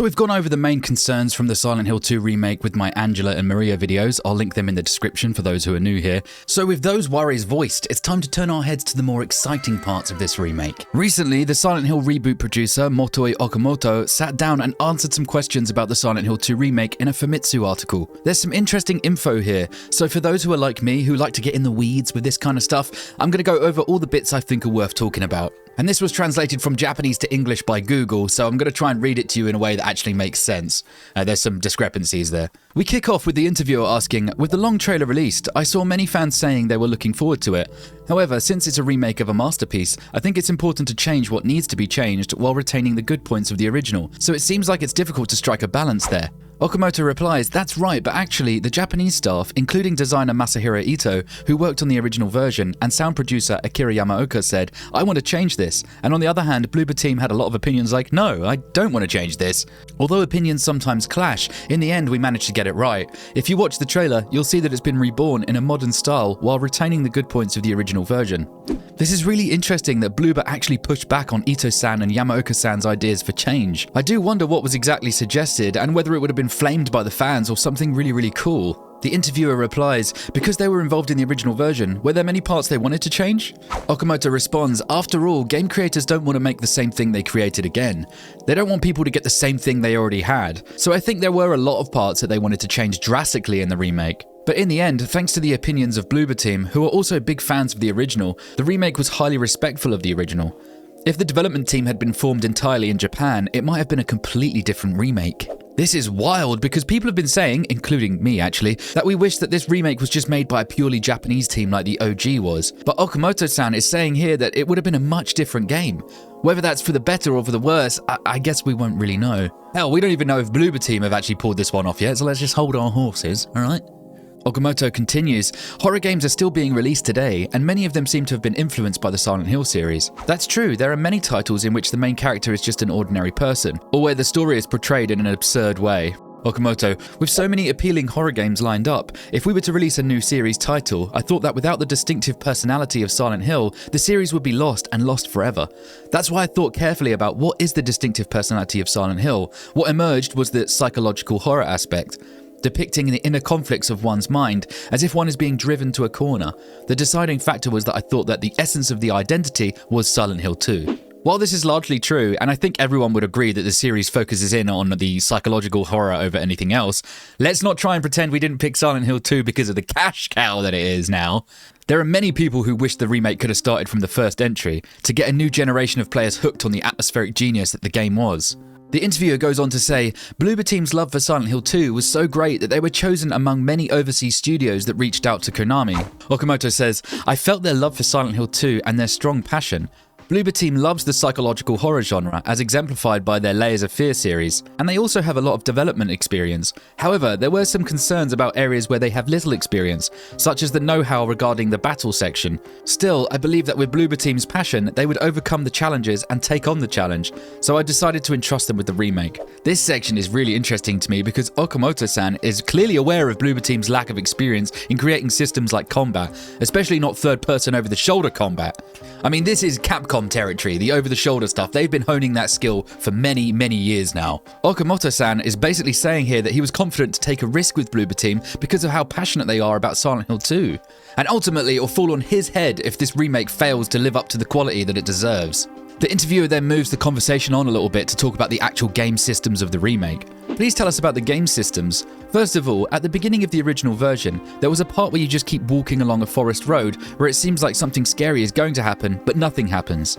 So we've gone over the main concerns from the Silent Hill 2 remake with my Angela and Maria videos. I'll link them in the description for those who are new here. So with those worries voiced, it's time to turn our heads to the more exciting parts of this remake. Recently, the Silent Hill reboot producer, Motoi Okamoto, sat down and answered some questions about the Silent Hill 2 remake in a Famitsu article. There's some interesting info here, so for those who are like me, who like to get in the weeds with this kind of stuff, I'm going to go over all the bits I think are worth talking about. And this was translated from Japanese to English by Google, so I'm going to try and read it to you in a way that actually makes sense. There's some discrepancies there. We kick off with the interviewer asking, with the long trailer released, I saw many fans saying they were looking forward to it. However, since it's a remake of a masterpiece, I think it's important to change what needs to be changed while retaining the good points of the original, so it seems like it's difficult to strike a balance there. Okamoto replies, that's right, but actually, the Japanese staff, including designer Masahiro Ito, who worked on the original version, and sound producer Akira Yamaoka said, I want to change this. And on the other hand, Bloober team had a lot of opinions like, no, I don't want to change this. Although opinions sometimes clash, in the end we managed to get it right. If you watch the trailer, you'll see that it's been reborn in a modern style while retaining the good points of the original version. This is really interesting that Bloober actually pushed back on Ito-san and Yamaoka-san's ideas for change. I do wonder what was exactly suggested and whether it would have been flamed by the fans or something really cool. The interviewer replies, because they were involved in the original version, were there many parts they wanted to change? Okamoto responds, after all, game creators don't want to make the same thing they created again. They don't want people to get the same thing they already had. So I think there were a lot of parts that they wanted to change drastically in the remake. But in the end, thanks to the opinions of Bloober team, who are also big fans of the original, the remake was highly respectful of the original. If the development team had been formed entirely in Japan, it might have been a completely different remake. This is wild because people have been saying, including me actually, that we wish that this remake was just made by a purely Japanese team like the OG was. But Okamoto-san is saying here that it would have been a much different game. Whether that's for the better or for the worse, I guess we won't really know. Hell, we don't even know if Bloober team have actually pulled this one off yet, so let's just hold our horses, alright? Okamoto continues, horror games are still being released today, and many of them seem to have been influenced by the Silent Hill series. That's true, there are many titles in which the main character is just an ordinary person, or where the story is portrayed in an absurd way. Okamoto, with so many appealing horror games lined up, if we were to release a new series title, I thought that without the distinctive personality of Silent Hill, the series would be lost and lost forever. That's why I thought carefully about what is the distinctive personality of Silent Hill. What emerged was the psychological horror aspect, depicting the inner conflicts of one's mind as if one is being driven to a corner. The deciding factor was that I thought that the essence of the identity was Silent Hill 2. While this is largely true, and I think everyone would agree that the series focuses in on the psychological horror over anything else, let's not try and pretend we didn't pick Silent Hill 2 because of the cash cow that it is now. There are many people who wish the remake could have started from the first entry, to get a new generation of players hooked on the atmospheric genius that the game was. The interviewer goes on to say, Bloober team's love for Silent Hill 2 was so great that they were chosen among many overseas studios that reached out to Konami. Okamoto says, I felt their love for Silent Hill 2 and their strong passion. Bloober team loves the psychological horror genre as exemplified by their Layers of Fear series, and they also have a lot of development experience. However, there were some concerns about areas where they have little experience, such as the know-how regarding the battle section. Still, I believe that with Bloober team's passion, they would overcome the challenges and take on the challenge, so I decided to entrust them with the remake. This section is really interesting to me because Okamoto-san is clearly aware of Bloober team's lack of experience in creating systems like combat, especially not third-person over-the-shoulder combat. I mean, this is Capcom territory, the over-the-shoulder stuff. They've been honing that skill for many years now. Okamoto-san is basically saying here that he was confident to take a risk with Bloober team because of how passionate they are about Silent Hill 2. And ultimately, it will fall on his head if this remake fails to live up to the quality that it deserves. The interviewer then moves the conversation on a little bit to talk about the actual game systems of the remake. Please tell us about the game systems. First of all, at the beginning of the original version, there was a part where you just keep walking along a forest road where it seems like something scary is going to happen, but nothing happens.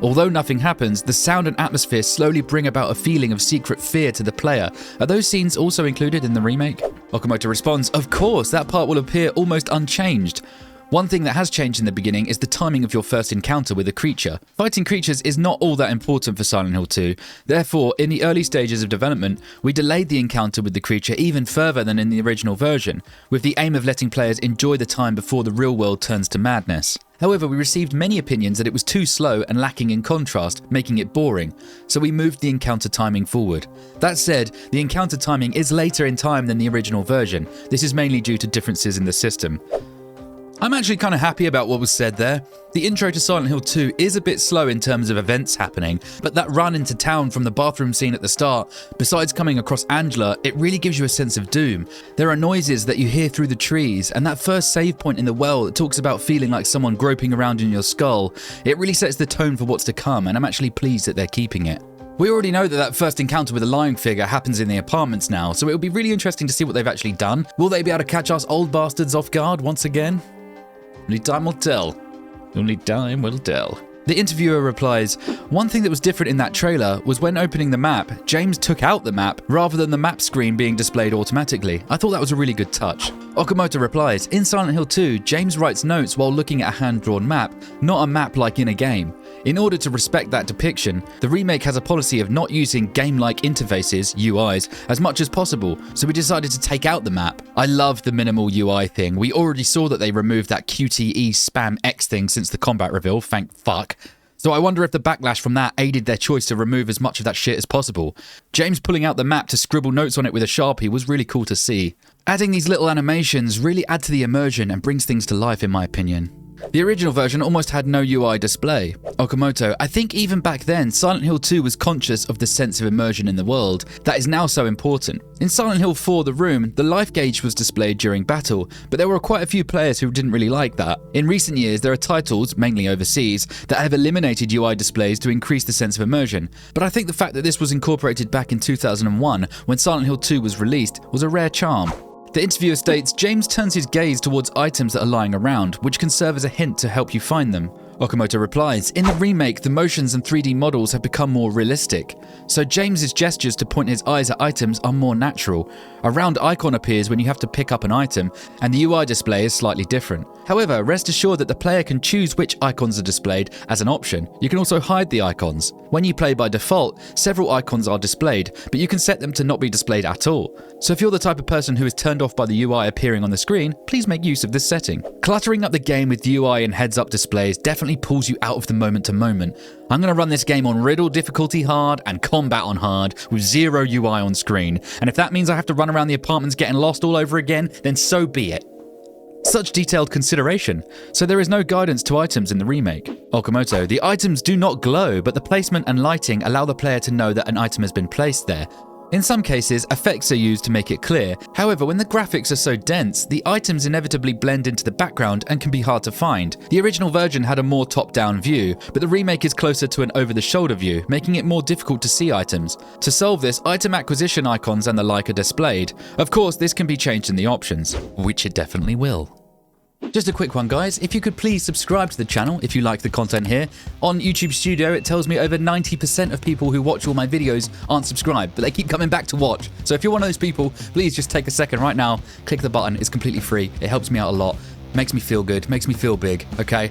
Although nothing happens, the sound and atmosphere slowly bring about a feeling of secret fear to the player. Are those scenes also included in the remake? Okamoto responds, of course, that part will appear almost unchanged. One thing that has changed in the beginning is the timing of your first encounter with a creature. Fighting creatures is not all that important for Silent Hill 2. Therefore, in the early stages of development, we delayed the encounter with the creature even further than in the original version, with the aim of letting players enjoy the time before the real world turns to madness. However, we received many opinions that it was too slow and lacking in contrast, making it boring, so we moved the encounter timing forward. That said, the encounter timing is later in time than the original version. This is mainly due to differences in the system. I'm actually kind of happy about what was said there. The intro to Silent Hill 2 is a bit slow in terms of events happening, but that run into town from the bathroom scene at the start, besides coming across Angela, it really gives you a sense of doom. There are noises that you hear through the trees, and that first save point in the well that talks about feeling like someone groping around in your skull, it really sets the tone for what's to come, and I'm actually pleased that they're keeping it. We already know that first encounter with the lying figure happens in the apartments now, so it'll be really interesting to see what they've actually done. Will they be able to catch us old bastards off guard once again? Only time will tell. Only time will tell. The interviewer replies, "One thing that was different in that trailer was when opening the map, James took out the map rather than the map screen being displayed automatically. I thought that was a really good touch." Okamoto replies, "In Silent Hill 2, James writes notes while looking at a hand-drawn map, not a map like in a game. In order to respect that depiction, the remake has a policy of not using game-like interfaces, UIs, as much as possible, so we decided to take out the map. I love the minimal UI thing. We already saw that they removed that QTE spam X thing since the combat reveal, thank fuck. So I wonder if the backlash from that aided their choice to remove as much of that shit as possible. James pulling out the map to scribble notes on it with a Sharpie was really cool to see. Adding these little animations really add to the immersion and brings things to life in my opinion." The original version almost had no UI display. Okamoto, "I think even back then, Silent Hill 2 was conscious of the sense of immersion in the world that is now so important. In Silent Hill 4 The Room, the life gauge was displayed during battle, but there were quite a few players who didn't really like that. In recent years, there are titles, mainly overseas, that have eliminated UI displays to increase the sense of immersion, but I think the fact that this was incorporated back in 2001, when Silent Hill 2 was released, was a rare charm." The interviewer states, "James turns his gaze towards items that are lying around, which can serve as a hint to help you find them." Okamoto replies, "In the remake, the motions and 3D models have become more realistic. So James's gestures to point his eyes at items are more natural. A round icon appears when you have to pick up an item, and the UI display is slightly different. However, rest assured that the player can choose which icons are displayed as an option. You can also hide the icons. When you play by default, several icons are displayed, but you can set them to not be displayed at all. So if you're the type of person who is turned off by the UI appearing on the screen, please make use of this setting. Cluttering up the game with UI and heads-up displays definitely pulls you out of the moment to moment. I'm going to run this game on Riddle difficulty hard and combat on hard with zero UI on screen, and if that means I have to run around the apartments getting lost all over again, then so be it." Such detailed consideration. So there is no guidance to items in the remake. Okamoto, "The items do not glow, but the placement and lighting allow the player to know that an item has been placed there. In some cases, effects are used to make it clear. However, when the graphics are so dense, the items inevitably blend into the background and can be hard to find. The original version had a more top-down view, but the remake is closer to an over-the-shoulder view, making it more difficult to see items. To solve this, item acquisition icons and the like are displayed. Of course, this can be changed in the options, which it definitely will." Just a quick one, guys. If you could please subscribe to the channel if you like the content here. On YouTube Studio, it tells me over 90% of people who watch all my videos aren't subscribed, but they keep coming back to watch. So if you're one of those people, please just take a second right now, click the button. It's completely free. It helps me out a lot. Makes me feel good. Makes me feel big. Okay?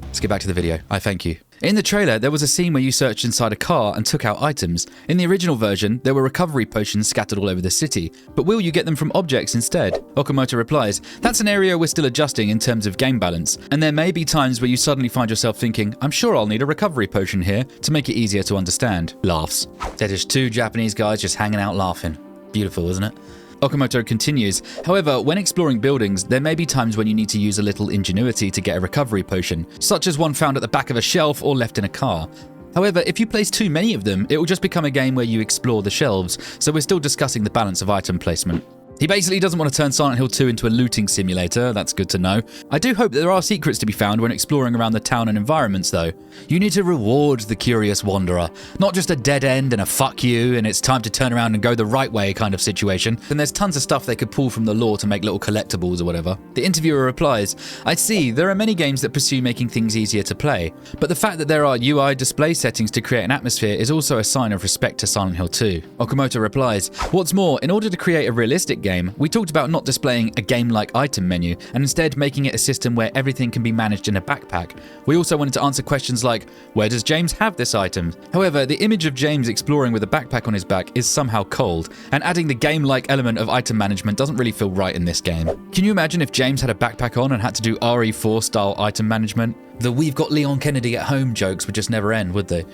Let's get back to the video. I thank you. In the trailer, there was a scene where you searched inside a car and took out items. In the original version, there were recovery potions scattered all over the city, but will you get them from objects instead? Okamoto replies, "That's an area we're still adjusting in terms of game balance, and there may be times where you suddenly find yourself thinking, I'm sure I'll need a recovery potion here to make it easier to understand." Laughs. They're just two Japanese guys just hanging out laughing. Beautiful, isn't it? Okamoto continues, "However, when exploring buildings, there may be times when you need to use a little ingenuity to get a recovery potion, such as one found at the back of a shelf or left in a car. However, if you place too many of them, it will just become a game where you explore the shelves, so we're still discussing the balance of item placement." He basically doesn't want to turn Silent Hill 2 into a looting simulator, that's good to know. I do hope that there are secrets to be found when exploring around the town and environments though. You need to reward the curious wanderer, not just a dead end and a fuck you and it's time to turn around and go the right way kind of situation. And there's tons of stuff they could pull from the lore to make little collectibles or whatever. The interviewer replies, "I see, there are many games that pursue making things easier to play, but the fact that there are UI display settings to create an atmosphere is also a sign of respect to Silent Hill 2. Okamoto replies, "What's more, in order to create a realistic game, we talked about not displaying a game-like item menu and instead making it a system where everything can be managed in a backpack. We also wanted to answer questions like, where does James have this item? However, the image of James exploring with a backpack on his back is somehow cold, and adding the game-like element of item management doesn't really feel right in this game. Can you imagine if James had a backpack on and had to do RE4-style item management? The "we've got Leon Kennedy at home" jokes would just never end, would they?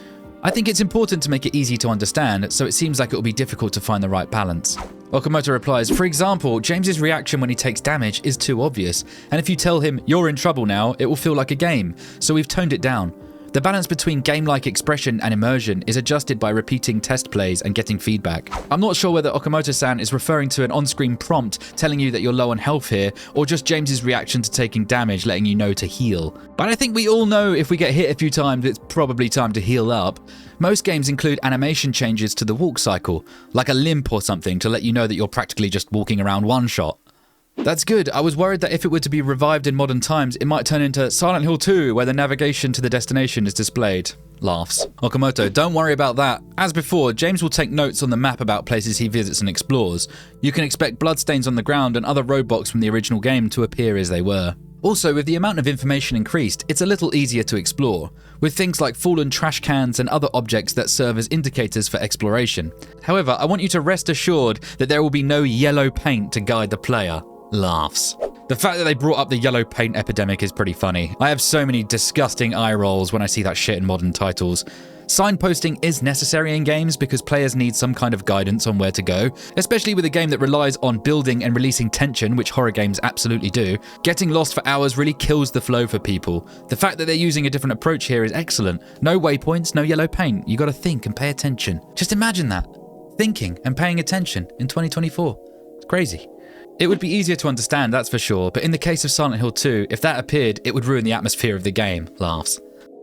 I think it's important to make it easy to understand, so it seems like it will be difficult to find the right balance." Okamoto replies, for example, James's reaction when he takes damage is too obvious, and if you tell him you're in trouble now, it will feel like a game, so we've toned it down. The balance between game-like expression and immersion is adjusted by repeating test plays and getting feedback. I'm not sure whether Okamoto-san is referring to an on-screen prompt telling you that you're low on health here, or just James's reaction to taking damage letting you know to heal. But I think we all know if we get hit a few times, it's probably time to heal up. Most games include animation changes to the walk cycle, like a limp or something to let you know that you're practically just walking around one shot. That's good. I was worried that if it were to be revived in modern times, it might turn into Silent Hill 2, where the navigation to the destination is displayed. Laughs. Okamoto, don't worry about that. As before, James will take notes on the map about places he visits and explores. You can expect bloodstains on the ground and other roadblocks from the original game to appear as they were. Also, with the amount of information increased, it's a little easier to explore, with things like fallen trash cans and other objects that serve as indicators for exploration. However, I want you to rest assured that there will be no yellow paint to guide the player. Laughs. The fact that they brought up the yellow paint epidemic is pretty funny. I have so many disgusting eye rolls when I see that shit in modern titles. Signposting is necessary in games because players need some kind of guidance on where to go, especially with a game that relies on building and releasing tension, which horror games absolutely do. Getting lost for hours really kills the flow for people. The fact that they're using a different approach here is excellent. No waypoints, no yellow paint. You gotta think and pay attention. Just imagine that. Thinking and paying attention in 2024. It's crazy. It would be easier to understand, that's for sure, but in the case of Silent Hill 2, if that appeared, it would ruin the atmosphere of the game. Laughs.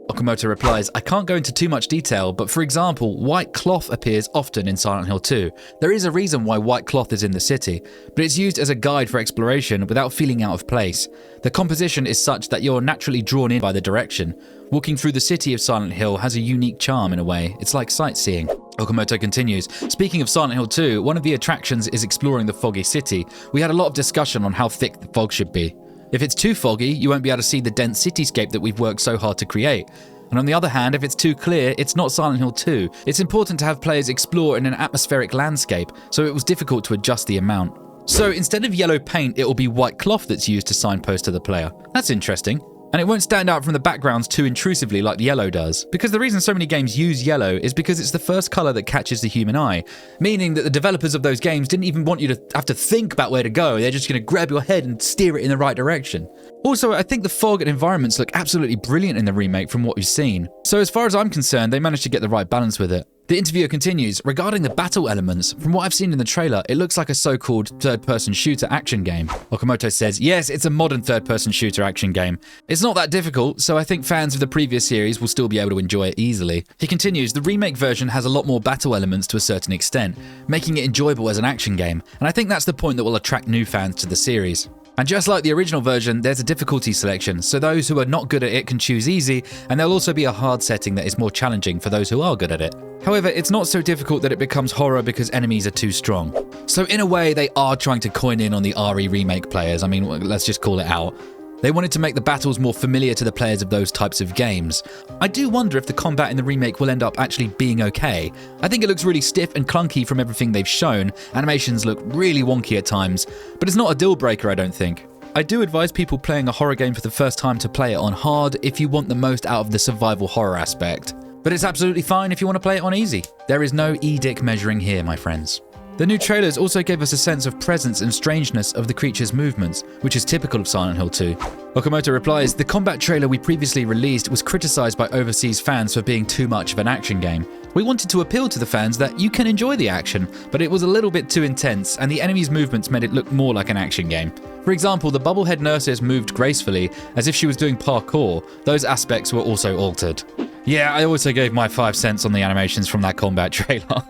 Okamoto replies, I can't go into too much detail, but for example, white cloth appears often in Silent Hill 2. There is a reason why white cloth is in the city, but it's used as a guide for exploration without feeling out of place. The composition is such that you're naturally drawn in by the direction. Walking through the city of Silent Hill has a unique charm in a way. It's like sightseeing. Okamoto continues, speaking of Silent Hill 2, one of the attractions is exploring the foggy city. We had a lot of discussion on how thick the fog should be. If it's too foggy, you won't be able to see the dense cityscape that we've worked so hard to create. And on the other hand, if it's too clear, it's not Silent Hill 2. It's important to have players explore in an atmospheric landscape, so it was difficult to adjust the amount. So instead of yellow paint, it will be white cloth that's used to signpost to the player. That's interesting. And it won't stand out from the backgrounds too intrusively like the yellow does. Because the reason so many games use yellow is because it's the first colour that catches the human eye, meaning that the developers of those games didn't even want you to have to think about where to go. They're just going to grab your head and steer it in the right direction. Also, I think the fog and environments look absolutely brilliant in the remake from what we've seen. So as far as I'm concerned, they managed to get the right balance with it. The interviewer continues, regarding the battle elements, from what I've seen in the trailer, it looks like a so-called third-person shooter action game. Okamoto says, yes, it's a modern third-person shooter action game. It's not that difficult, so I think fans of the previous series will still be able to enjoy it easily. He continues, the remake version has a lot more battle elements to a certain extent, making it enjoyable as an action game, and I think that's the point that will attract new fans to the series. And just like the original version, there's a difficulty selection, so those who are not good at it can choose easy, and there'll also be a hard setting that is more challenging for those who are good at it. However, it's not so difficult that it becomes horror because enemies are too strong. So in a way, they are trying to coin in on the RE remake players. I mean, let's just call it out. They wanted to make the battles more familiar to the players of those types of games. I do wonder if the combat in the remake will end up actually being okay. I think it looks really stiff and clunky from everything they've shown. Animations look really wonky at times, but it's not a deal breaker, I don't think. I do advise people playing a horror game for the first time to play it on hard if you want the most out of the survival horror aspect. But it's absolutely fine if you want to play it on easy. There is no edict measuring here, my friends. The new trailers also gave us a sense of presence and strangeness of the creature's movements, which is typical of Silent Hill 2. Okamoto replies, the combat trailer we previously released was criticized by overseas fans for being too much of an action game. We wanted to appeal to the fans that you can enjoy the action, but it was a little bit too intense, and the enemy's movements made it look more like an action game. For example, the bubblehead nurses moved gracefully, as if she was doing parkour. Those aspects were also altered. Yeah, I also gave my 5 cents on the animations from that combat trailer.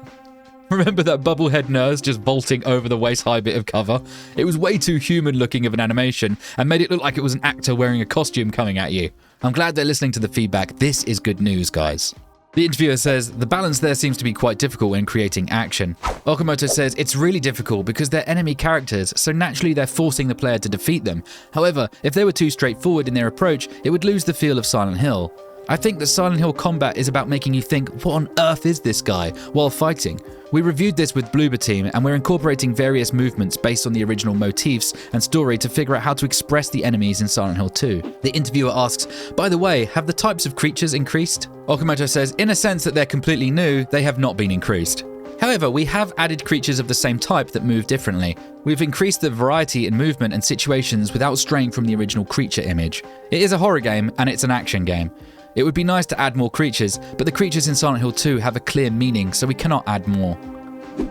Remember that bubblehead nurse just vaulting over the waist-high bit of cover? It was way too human-looking of an animation and made it look like it was an actor wearing a costume coming at you. I'm glad they're listening to the feedback. This is good news, guys. The interviewer says, the balance there seems to be quite difficult when creating action. Okamoto says, it's really difficult because they're enemy characters, so naturally they're forcing the player to defeat them. However, if they were too straightforward in their approach, it would lose the feel of Silent Hill. I think that Silent Hill combat is about making you think, what on earth is this guy, while fighting. We reviewed this with Bloober team, and we're incorporating various movements based on the original motifs and story to figure out how to express the enemies in Silent Hill 2. The interviewer asks, by the way, have the types of creatures increased? Okamoto says, in a sense that they're completely new, they have not been increased. However, we have added creatures of the same type that move differently. We've increased the variety in movement and situations without straying from the original creature image. It is a horror game and it's an action game. It would be nice to add more creatures, but the creatures in Silent Hill 2 have a clear meaning, so we cannot add more.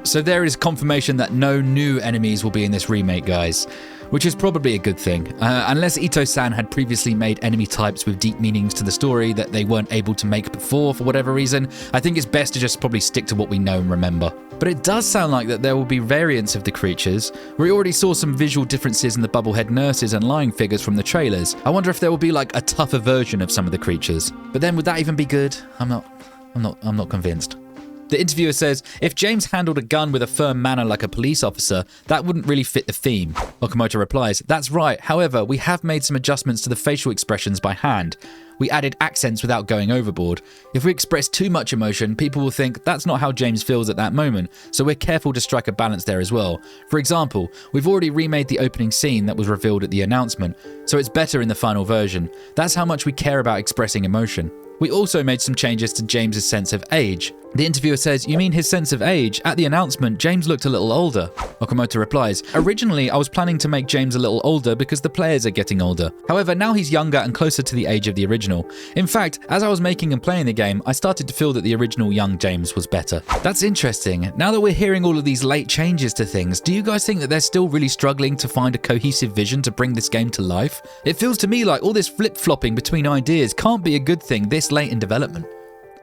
So there is confirmation that no new enemies will be in this remake, guys, which is probably a good thing. Unless Ito-san had previously made enemy types with deep meanings to the story that they weren't able to make before for whatever reason, I think it's best to just probably stick to what we know and remember. But it does sound like that there will be variants of the creatures. We already saw some visual differences in the bubblehead nurses and lying figures from the trailers. I wonder if there will be like a tougher version of some of the creatures. But then would that even be good? I'm not convinced. The interviewer says, if James handled a gun with a firm manner like a police officer, that wouldn't really fit the theme. Okamoto replies, that's right, however, we have made some adjustments to the facial expressions by hand. We added accents without going overboard. If we express too much emotion, people will think that's not how James feels at that moment, so we're careful to strike a balance there as well. For example, we've already remade the opening scene that was revealed at the announcement, so it's better in the final version. That's how much we care about expressing emotion. We also made some changes to James's sense of age. The interviewer says, you mean his sense of age? At the announcement, James looked a little older. Okamoto replies, originally I was planning to make James a little older because the players are getting older. However, now he's younger and closer to the age of the original. In fact, as I was making and playing the game, I started to feel that the original young James was better. That's interesting. Now that we're hearing all of these late changes to things, do you guys think that they're still really struggling to find a cohesive vision to bring this game to life? It feels to me like all this flip-flopping between ideas can't be a good thing this late in development.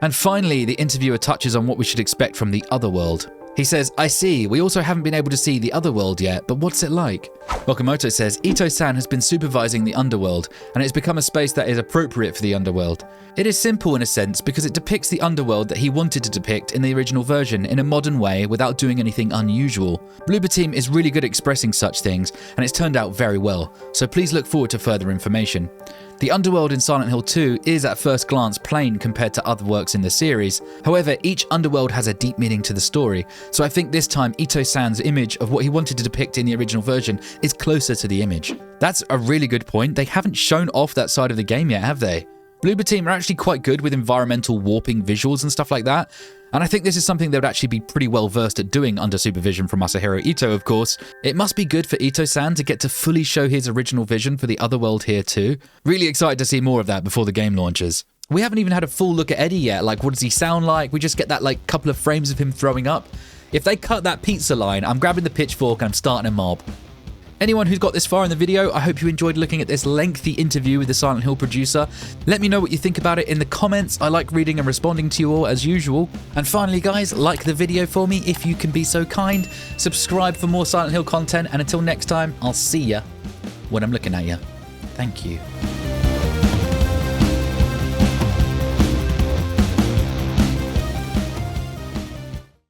And finally, the interviewer touches on what we should expect from the otherworld. He says, I see, we also haven't been able to see the otherworld yet, but what's it like? Okamoto says, Ito-san has been supervising the underworld, and it's become a space that is appropriate for the underworld. It is simple in a sense because it depicts the underworld that he wanted to depict in the original version in a modern way without doing anything unusual. Bloober team is really good at expressing such things, and it's turned out very well, so please look forward to further information. The underworld in Silent Hill 2 is at first glance plain compared to other works in the series. However, each underworld has a deep meaning to the story, so I think this time Ito-san's image of what he wanted to depict in the original version is closer to the image. That's a really good point. They haven't shown off that side of the game yet, have they? Bloober team are actually quite good with environmental warping visuals and stuff like that, and I think this is something they would actually be pretty well versed at doing under supervision from Masahiro Ito, of course. It must be good for Ito-san to get to fully show his original vision for the otherworld here too. Really excited to see more of that before the game launches. We haven't even had a full look at Eddie yet, like what does he sound like? We just get that like couple of frames of him throwing up. If they cut that pizza line, I'm grabbing the pitchfork and I'm starting a mob. Anyone who's got this far in the video, I hope you enjoyed looking at this lengthy interview with the Silent Hill producer. Let me know what you think about it in the comments. I like reading and responding to you all as usual. And finally guys, like the video for me if you can be so kind. Subscribe for more Silent Hill content, and until next time, I'll see ya when I'm looking at ya. Thank you.